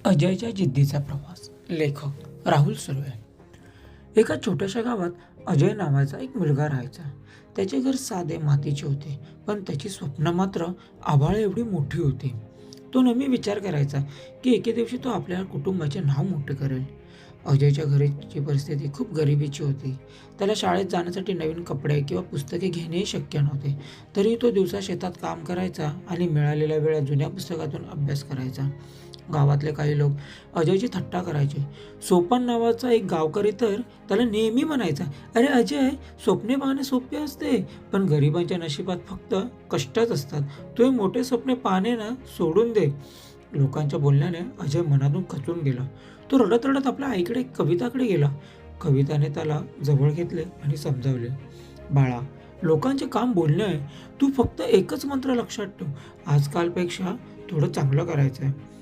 अजयच्या जिद्दीचा प्रवास. लेखक राहुल सुर्वे. एका छोट्याशा गावात अजय नावाचा एक मुलगा राहायचा. त्याचे घर साधे मातीचे होते, पण त्याची स्वप्न मात्र आभाळ एवढी मोठी होती. तो नेहमी विचार करायचा की एके दिवशी तो आपल्या कुटुंबाचे नाव मोठे करेल. अजयच्या घराची परिस्थिती खूप गरिबीची होती. त्याला शाळेत जाण्यासाठी नवीन कपडे किंवा पुस्तके घेणेही शक्य नव्हते. तरीही तो दिवसा शेतात काम करायचा आणि मिळालेल्या वेळात जुन्या पुस्तकातून अभ्यास करायचा. गावातले काही लोक अजयची थट्टा करायचे. सोपान नावाचा एक गावकरी तर त्याला नेहमी म्हणायचा, "अरे अजय, स्वप्ने पाहणे सोपे असते, पण गरिबांच्या नशिबात फक्त कष्टच असतात. तू हे मोठे स्वप्ने पाहणे ना सोडून दे." लोकांच्या बोलण्याने अजय मनातून खचून गेला. तो रडत रडत आपल्या आईकडे कविताकडे गेला. कविताने त्याला जवळ घेतले आणि समजावले, "बाळा, लोकांचे काम बोलणे आहे. तू फक्त एकच मंत्र लक्षात ठेव, आजकालपेक्षा थोडं चांगलं करायचं आहे."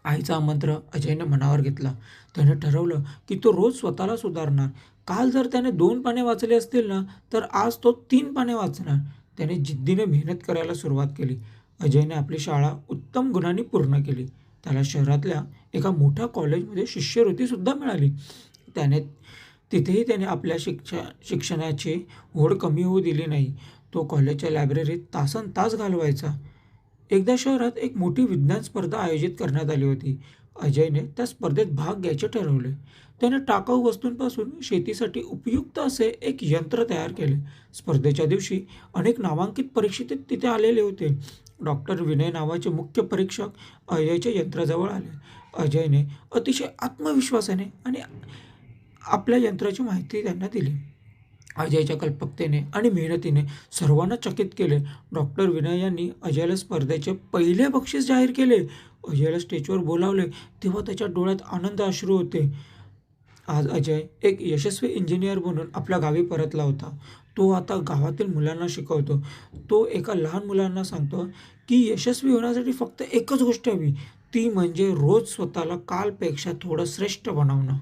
आईचा मंत्र अजयने मनावर घेतला. त्याने ठरवलं की तो रोज स्वतःला सुधारणार. काल जर त्याने 2 पाने वाचले असतील ना, तर आज तो 3 पाने वाचणार. त्याने जिद्दीने मेहनत करायला सुरुवात केली. अजयने आपली शाळा उत्तम गुणांनी पूर्ण केली. त्याला शहरातल्या एका मोठ्या कॉलेजमध्ये शिष्यवृत्तीसुद्धा मिळाली. त्याने तिथेही त्याने आपल्या शिक्षणाची ओढ कमी होऊ दिली नाही. तो कॉलेजच्या लायब्ररीत तासनतास घालवायचा. एकदा शहरात एक मोठी विज्ञान स्पर्धा आयोजित करण्यात आली होती. अजयने त्या स्पर्धेत भाग घ्यायचे ठरवले. त्याने टाकाऊ वस्तूंपासून शेतीसाठी उपयुक्त असे एक यंत्र तयार केले. स्पर्धेच्या दिवशी अनेक नामांकित परीक्षित तिथे आलेले होते. डॉक्टर विनय नावाचे मुख्य परीक्षक अजयच्या यंत्राजवळ आले. अजयने अतिशय आत्मविश्वासाने आणि आपल्या यंत्राची माहिती त्यांना दिली. अजयच्या कल्पकतेने आणि मेहनतीने सर्वांना चकित केले. डॉक्टर विनय यांनी अजयला स्पर्धेचे पहिले बक्षीस जाहीर केले. अजयला स्टेजवर बोलावले तेव्हा त्याच्या डोळ्यात आनंद अश्रू होते. आज अजय एक यशस्वी इंजिनियर बनून आपल्या गावी परतला होता. तो आता गावातील मुलांना शिकवतो. तो एका लहान मुलांना सांगतो की यशस्वी होण्यासाठी फक्त एकच गोष्ट हवी, ती म्हणजे रोज स्वतःला कालपेक्षा थोडं श्रेष्ठ बनवणं.